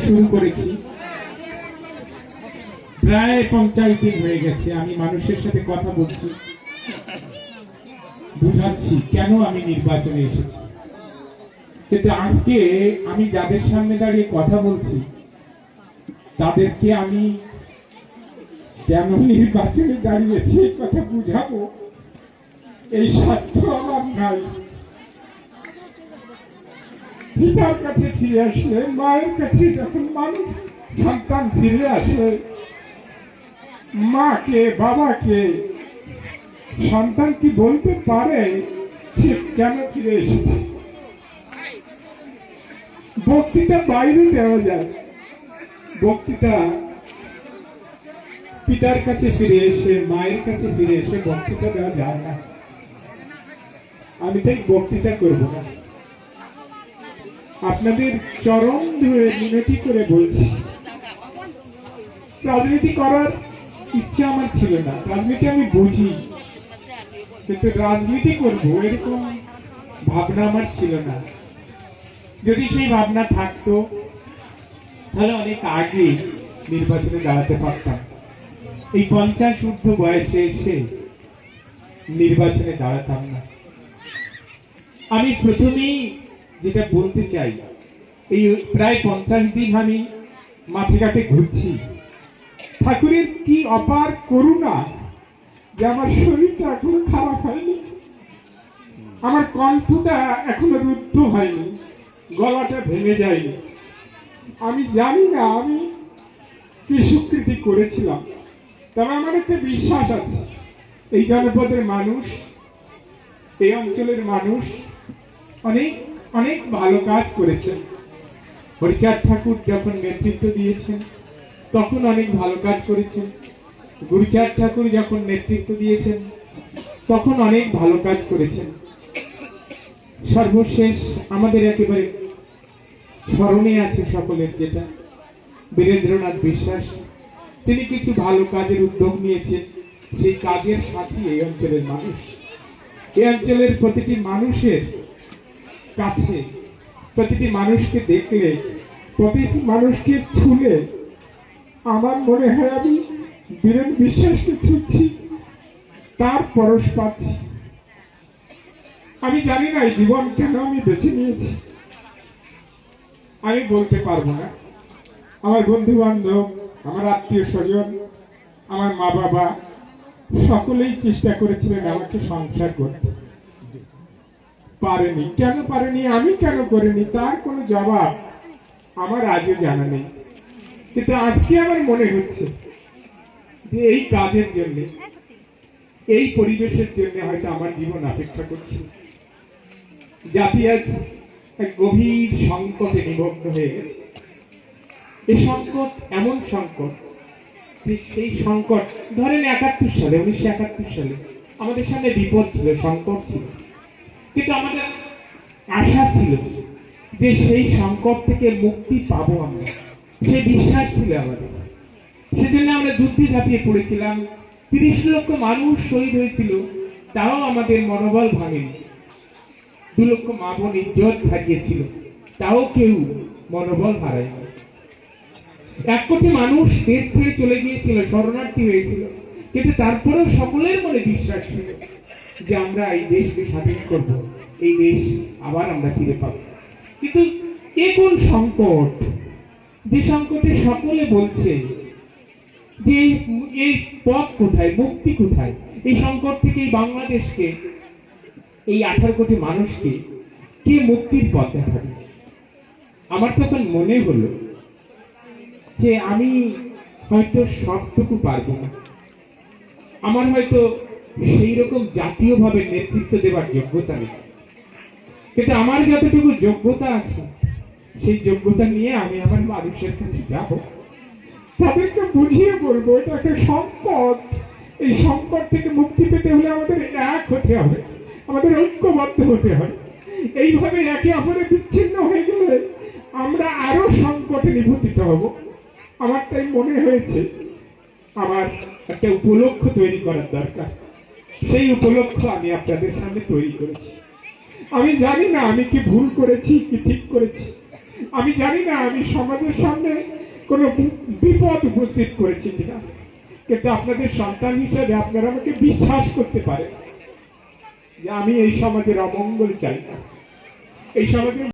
শুরু করেছি, প্রায় 50 দিন হয়ে গেছে। আমি মানুষের সাথে কথা বলছি, বুঝাচ্ছি কেন আমি নির্বাচনে এসেছি। কিন্তু আজকে আমি যাদের সামনে দাঁড়িয়ে কথা বলছি তাদেরকে আমি কেন নির্বাচনে দাঁড়িয়েছি এই কথা বুঝাবো, এই সাধ্য আমার নাই। পিতার কাছে ফিরে আসলে, মায়ের কাছে যখন মানুষ সন্তান ফিরে আসে, মাকে বাবাকে সন্তান কি বলতে পারে সে কেন ফিরে এসেছে? বক্তৃতা বাইরে দেওয়া যায়, বক্তৃতা পিতার কাছে ফিরে এসে, মায়ের কাছে ফিরে এসে বক্তৃতা দেওয়া যায় না। আমি তাই বক্তৃতা করব না। আপনাদের চরম ধরে মিনতি করে বলছি, রাজনীতি করার ইচ্ছা আমার ছিল না, রাজনীতি আমি বুঝি, কিন্তু রাজনীতি করব এরকম ভাবনা আমার ছিল না। যদি সেই ভাবনা থাকতো তাহলে অনেক আগে নির্বাচনে দাঁড়াতে পারতাম। এই 50 ঊর্ধ্ব বয়সে এসে নির্বাচনে দাঁড়াতাম না। আমি প্রথমেই যেটা বলতে চাই, এই প্রায় 50 দিন আমি মাঠে ঘাটে ঘুরছি। ঠাকুরের কি অপার করুণা যে আমার শরীরটা এখনো খারাপ হয়নি, আমার কণ্ঠটা এখনো রুদ্ধ হয়নি, গলাটা ভেঙে যায়নি। আমি জানি না আমি কি স্বীকৃতি করেছিলাম, তবে আমার একটা বিশ্বাস আছে, এই জনপদের মানুষ, এই অঞ্চলের মানুষ অনেক অনেক ভালো কাজ করেছেন। হরিচাঁদ ঠাকুর যখন নেতৃত্ব দিয়েছেন তখন অনেক ভালো কাজ করেছেন। গুরুচাঁদ ঠাকুর যখন নেতৃত্ব দিয়েছেন তখন অনেক ভালো কাজ করেছেন। সর্বশেষ আমাদের একেবারে স্মরণে আছে সকলের, যেটা বীরেন্দ্রনাথ বিশ্বাস, তিনি কিছু ভালো কাজের উদ্যোগ নিয়েছেন। সেই কাজের সাথে এই অঞ্চলের মানুষ, এই অঞ্চলের প্রতিটি মানুষের কাছে, প্রতিটি মানুষকে দেখলে, প্রতিটি মানুষকে ছুলে আমার মনে হয় আমি বীরেন বিশ্বাসকে ছুঁচ্ছি, তার পরশ পাচ্ছি। আমি জানি না এই জীবন কেন আমি বেছে নিয়েছি, আমি বলতে পারবো না। আমার বন্ধু বান্ধব, আমার আত্মীয় স্বজন, আমার মা বাবা সকলেই চেষ্টা করেছিলেন আমাকে সংসার করতে, পারেনি। কেন পারেনি, আমি কেন করিনি, তার কোনো জবাব আমার আজও জানা নেই। কিন্তু আজকে আমার মনে হচ্ছে যে এই কাজের জন্য, এই পরিবেশের জন্য হয়তো আমার জীবন অপেক্ষা করছে। জাতি আজ এক গভীর সংকটে নিমগ্ন হয়ে গেছে। এই সংকট এমন সংকট যে সেই সংকট, ধরেন 1971 সালে আমাদের সামনে বিপদ ছিল, সংকট ছিল, কিন্তু আমাদের আশা ছিল যে সেই সংকট থেকে মুক্তি পাবো আমরা, সেই বিশ্বাস ছিল আমাদের। সেজন্য আমরা যুদ্ধে ঝাঁপিয়ে পড়েছিলাম। 30 লক্ষ মানুষ শহীদ হয়েছিল, তাও আমাদের মনোবল ভাঙেনি। 2 লক্ষ মা বোন ইজ্জত হারিয়েছিল, তাও কেউ মনোবল হারায়নি। 1 কোটি মানুষ দেশ ছেড়ে চলে গিয়েছিল, শরণার্থী হয়েছিল, কিন্তু তারপরেও সকলের মনে বিশ্বাস ছিল যে আমরা এই দেশকে স্বাধীন করব, এই দেশ আবার আমরা ফিরে পাব। কিন্তু এ কোন সংকট, যে সংকটে সকলে বলছে যে এই পথ কোথায়, মুক্তি কোথায়? এই সংকট থেকে এই বাংলাদেশকে, এই 18 কোটি মানুষকে কে মুক্তির পথ দেখাবে? আমার তখন মনে হলো যে আমি হয়তো সবটুকু পারবো না, আমার হয়তো সেই রকম জাতীয়ভাবে নেতৃত্ব দেওয়ার যোগ্যতা নেই, কিন্তু আমার যতটুকু যোগ্যতা আছে সেই যোগ্যতা নিয়ে আমি আমার মানুষের কাছে যাব, তাদেরকে বুঝিয়ে বলবো এটা একটা সংকট। এই সংকট থেকে মুক্তি পেতে হলে আমাদের এক হতে হবে, আমাদের ঐক্যবদ্ধ হতে হবে। এইভাবে একে অপরের বিচ্ছিন্ন হয়ে গেলে আমরা আরো সংকটে নিপতিত হব। আমার তাই মনে হয়েছে আমার একটা উপলক্ষ তৈরি করার দরকার। সেই উপলক্ষ আমি আপনাদের সামনে তৈরি করেছি। আমি জানি না আমি কি ভুল করেছি কি ঠিক করেছি, আমি জানি না আমি সমাজের সামনে কোনো বিপদ উপস্থিত করেছি কিনা, কিন্তু আপনাদের সন্তান হিসেবে আপনারা আমাকে বিশ্বাস করতে পারেন যে আমি এই সমাজের অমঙ্গল চাই না, এই সমাজের